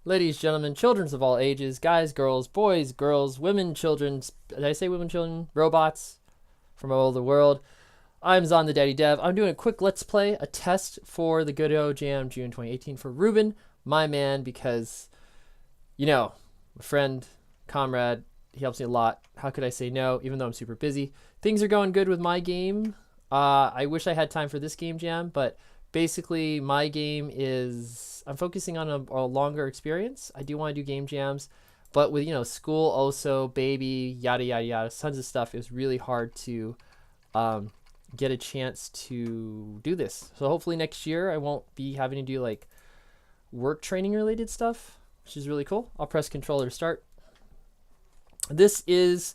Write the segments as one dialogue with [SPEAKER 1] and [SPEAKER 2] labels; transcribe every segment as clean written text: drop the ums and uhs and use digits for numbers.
[SPEAKER 1] Ladies, gentlemen, children of all ages, guys, girls, women, children. Did I say women, children? Robots from all over the world. I'm Zon the Daddy Dev. I'm doing a quick Let's Play, a test for the Godot Jam June 2018 for Ruben, my man, because, you know, my friend, comrade, he helps me a lot. How could I say no, even though I'm super busy? Things are going good with my game. I wish I had time for this game jam, but basically my game is, I'm focusing on a longer experience. I do want to do game jams, but with, school also, baby, yada, yada, yada, tons of stuff, it was really hard to get a chance to do this. So hopefully next year I won't be having to do like work training related stuff, which is really cool. I'll press controller to start. This is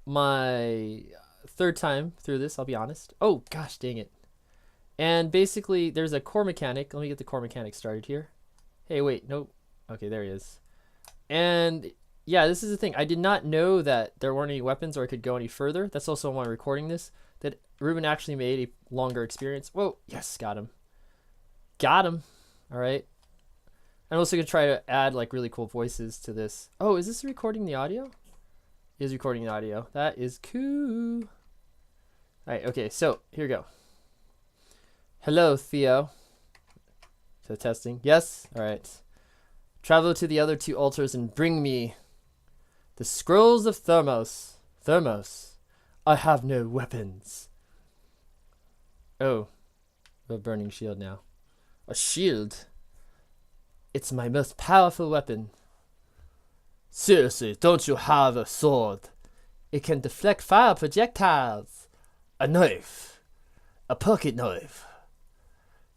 [SPEAKER 1] my third time through this, I'll be honest. Oh gosh, dang it. And basically there's a core mechanic. Let me get the core mechanic started here. Hey, wait, nope. Okay, there he is. And yeah, this is the thing. I did not know that there weren't any weapons or I could go any further. That's also why I'm recording this, that Ruben actually made a longer experience. Whoa, yes, got him. Got him. All right. I'm also going to try to add like really cool voices to this. Oh, is this recording the audio? It is recording the audio. That is cool. All right, okay, so here we go. Hello, Theo. So testing. Yes? All right. Travel to the other two altars and bring me the scrolls of Thermos. Thermos. I have no weapons. Oh. A burning shield now. A shield? It's my most powerful weapon. Seriously, don't you have a sword? It can deflect fire projectiles. A knife. A pocket knife.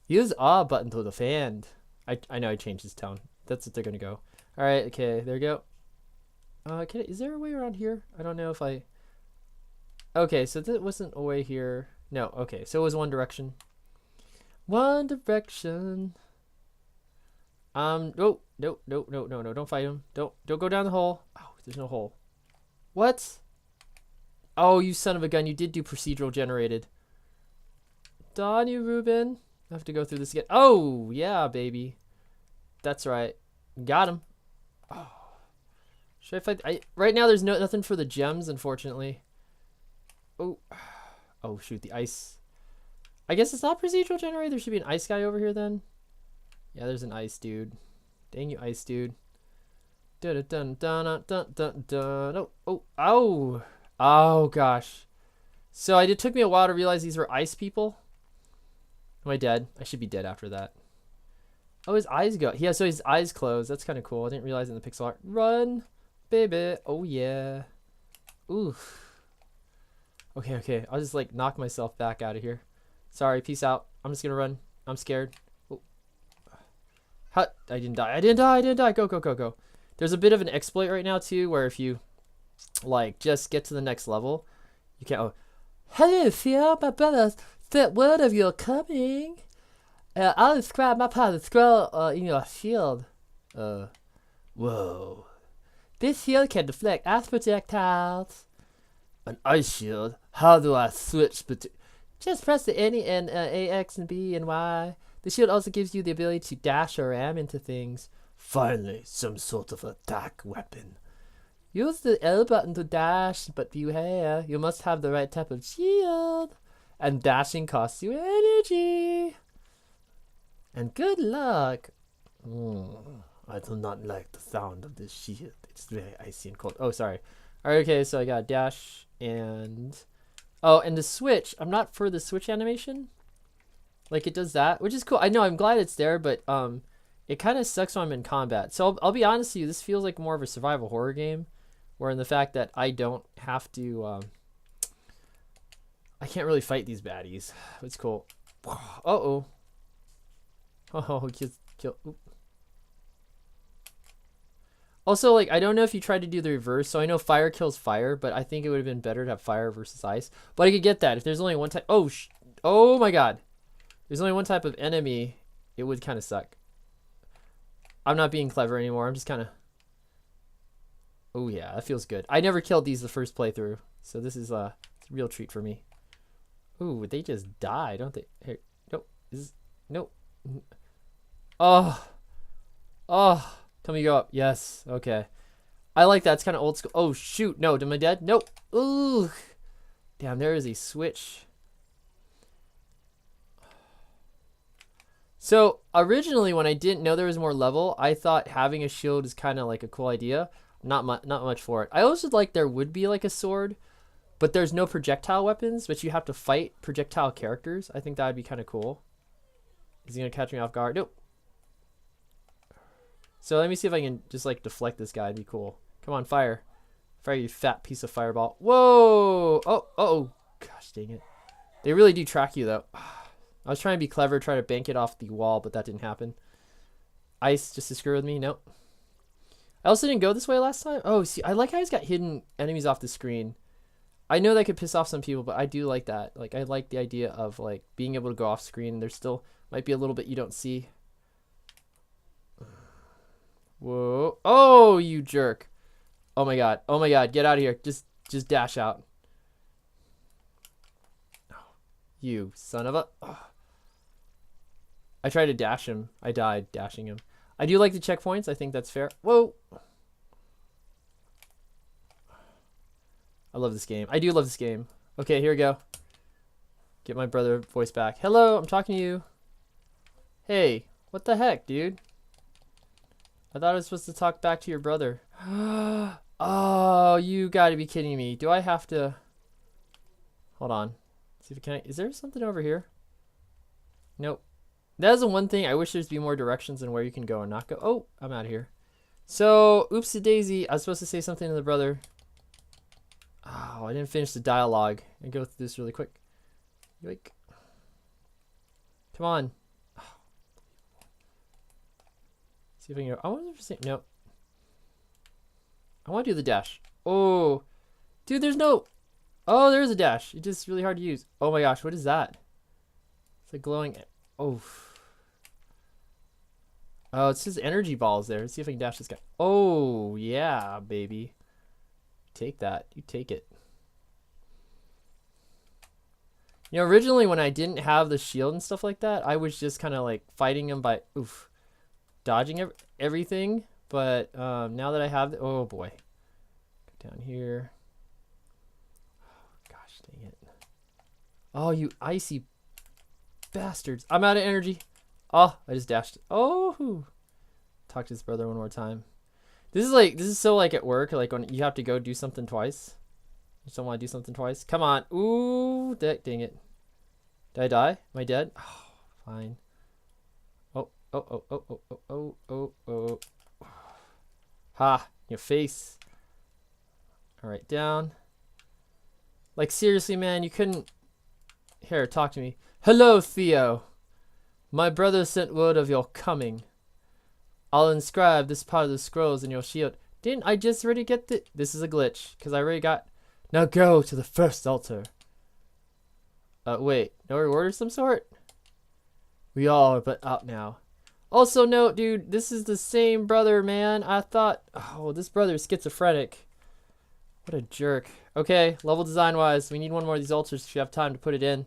[SPEAKER 1] Use R button to defend. I know I changed his tone. That's what they're gonna go. All right, okay, there we go. Is there a way around here? I don't know if I. Okay, so that wasn't a way here. No, okay, so it was one direction. One direction. No, no, no, no, no, no, don't fight him. Don't go down the hole. Oh, there's no hole. What? Oh, you son of a gun! You did do procedural generated. Darn you, Ruben. I have to go through this again. Oh, yeah, baby. That's right. Got him. Oh. Should I fight? Right now, there's nothing for the gems, unfortunately. Oh. Oh, shoot, the ice. I guess it's not procedural generated. There should be an ice guy over here, then. Yeah, there's an ice dude. Dang you, ice dude. Dun dun dun dun dun dun. Oh, oh, ow. Oh, gosh. So it took me a while to realize these were ice people. Am I dead? I should be dead after that. Oh, his eyes go. Yeah, so his eyes closed. That's kind of cool. I didn't realize in the pixel art. Run, baby. Oh, yeah. Oof. Okay, okay. I'll just like knock myself back out of here. Sorry, peace out. I'm just gonna run. I'm scared. Oh. I didn't die. I didn't die. I didn't die. Go, go, go, go. There's a bit of an exploit right now too, where if you like just get to the next level, you can't. Oh. Hello, Theo, my brothers. That word of your coming. I'll describe my part of the scroll in your shield. Whoa. This shield can deflect ice projectiles. An ice shield? How do I switch between? Just press the N and A, X, and B, and Y. The shield also gives you the ability to dash or ram into things. Finally, some sort of attack weapon. Use the L button to dash, but beware, you must have the right type of shield. And dashing costs you energy. And good luck. I do not like the sound of this shield. It's very icy and cold. Oh, sorry. Alright, okay, so I got dash and... Oh, and the switch. I'm not for the switch animation. Like, it does that, which is cool. I know, I'm glad it's there, but it kind of sucks when I'm in combat. So I'll be honest with you, this feels like more of a survival horror game. Where in the fact that I don't have to... I can't really fight these baddies. It's cool. Uh-oh. Oh, kill. Oop. Also, like, I don't know if you tried to do the reverse. So I know fire kills fire, but I think it would have been better to have fire versus ice. But I could get that. If there's only one type... Oh, my God. There's only one type of enemy. It would kind of suck. I'm not being clever anymore. I'm just kind of... Oh, yeah. That feels good. I never killed these the first playthrough. So this is a real treat for me. Ooh, they just die, don't they? Here, nope. Nope. Oh. Oh. Tell me you go up. Yes. Okay. I like that. It's kind of old school. Oh, shoot. No. Am I dead? Nope. Ooh. Damn, there is a switch. So, originally, when I didn't know there was more level, I thought having a shield is kind of like a cool idea. Not much for it. I also like there would be like a sword, but there's no projectile weapons, but you have to fight projectile characters. I think that would be kind of cool. Is he going to catch me off guard? Nope. So let me see if I can just like deflect this guy. It'd be cool. Come on, fire. Fire, you fat piece of fireball. Whoa! Oh, gosh dang it. They really do track you though. I was trying to be clever, try to bank it off the wall, but that didn't happen. Ice just to screw with me? Nope. I also didn't go this way last time. Oh, see, I like how he's got hidden enemies off the screen. I know that could piss off some people, but I do like that. Like, I like the idea of like being able to go off screen. There still might be a little bit you don't see. Whoa. Oh, you jerk. Oh my god. Oh my god. Get out of here. Just dash out. You son of a... Oh. I tried to dash him. I died dashing him. I do like the checkpoints. I think that's fair. Whoa. I love this game. I do love this game. Okay, here we go. Get my brother voice back. Hello, I'm talking to you. Hey, what the heck, dude? I thought I was supposed to talk back to your brother. Oh, you gotta be kidding me. Do I have to... Hold on. See if I can... Is there something over here? Nope. That is the one thing. I wish there'd be more directions and where you can go and not go. Oh, I'm out of here. So, oopsie daisy. I was supposed to say something to the brother. Oh, I didn't finish the dialogue. I go through this really quick. Yoink. Come on. Oh. See if I can go. I want to say nope. I want to do the dash. Oh, dude, there's no. Oh, there's a dash. It's just really hard to use. Oh my gosh, what is that? It's like glowing. Oh. Oh, it's just energy balls there. Let's see if I can dash this guy. Oh, yeah, baby. Take that. You take it. You know, originally when I didn't have the shield and stuff like that, I was just kind of like fighting him by, dodging everything. But now that I have, oh boy. Go down here. Oh, gosh dang it. Oh, you icy bastards. I'm out of energy. Oh, I just dashed. Oh, talk to his brother one more time. This is so like at work, like when you have to go do something twice. You just don't want to do something twice. Come on. Ooh, dang it. Did I die? Am I dead? Oh, fine. Oh. Ha, your face. All right, down. Like seriously, man, you couldn't. Here, talk to me. Hello, Theo. My brother sent word of your coming. I'll inscribe this part of the scrolls in your shield. Didn't I just already get the... This is a glitch, because I already got... Now go to the first altar. Wait. No reward of some sort? We all are but out now. Also note, dude, this is the same brother, man. I thought... Oh, this brother is schizophrenic. What a jerk. Okay, level design-wise, we need one more of these altars if you have time to put it in.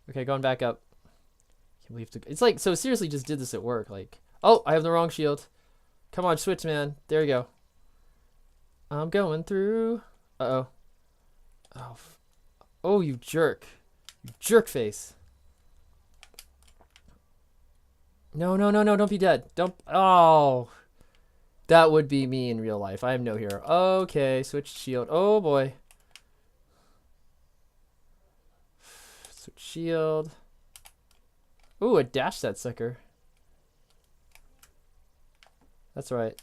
[SPEAKER 1] Okay, going back up. Can't believe it's like... So seriously just did this at work, like... Oh, I have the wrong shield. Come on, switch, man. There you go. I'm going through. Uh-oh. Oh, you jerk. You jerk face. No, don't be dead. Don't. Oh. That would be me in real life. I am no hero. Okay, switch shield. Oh, boy. Switch shield. Ooh, a dash that sucker. That's right.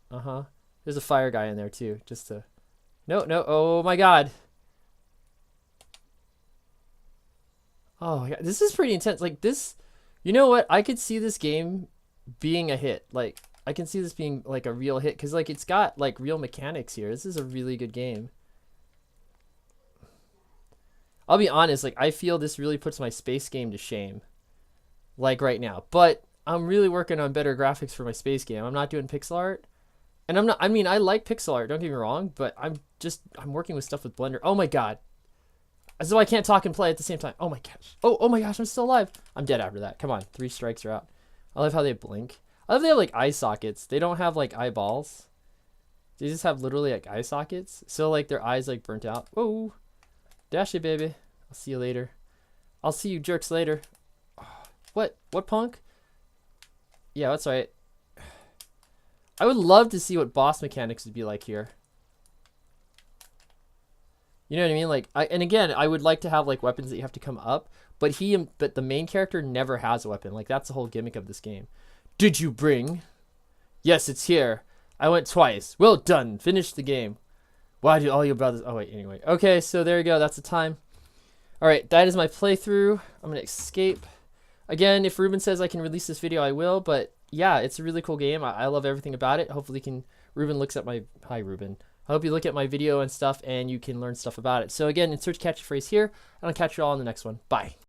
[SPEAKER 1] Uh-huh. There's a fire guy in there too, just to... No. Oh my god. Oh my god. This is pretty intense. Like this... You know what? I could see this game being a hit. Like, I can see this being like a real hit. Because like, it's got like real mechanics here. This is a really good game. I'll be honest. Like, I feel this really puts my space game to shame. Like right now. But... I'm really working on better graphics for my space game. I'm not doing pixel art. And I'm not, I mean, I like pixel art, don't get me wrong, but I'm working with stuff with Blender. Oh my god. So I can't talk and play at the same time. Oh my gosh. Oh my gosh, I'm still alive. I'm dead after that. Come on, 3 strikes are out. I love how they blink. I love they have like eye sockets. They don't have like eyeballs. They just have literally like eye sockets. So like their eyes like burnt out. Whoa. Dash it, baby. I'll see you later. I'll see you jerks later. What? What punk? Yeah, that's right. I would love to see what boss mechanics would be like here. You know what I mean? Like, and again, I would like to have like weapons that you have to come up, but the main character never has a weapon. Like, that's the whole gimmick of this game. Did you bring? Yes, it's here. I went twice. Well done. Finish the game. Why do all your brothers? Oh wait, anyway. Okay, so there you go. That's the time. All right, that is my playthrough. I'm gonna escape. Again, if Ruben says I can release this video, I will. But yeah, it's a really cool game. I love everything about it. Hopefully, Ruben looks at my hi Ruben. I hope you look at my video and stuff, and you can learn stuff about it. So again, insert catchy phrase here, and I'll catch you all in the next one. Bye.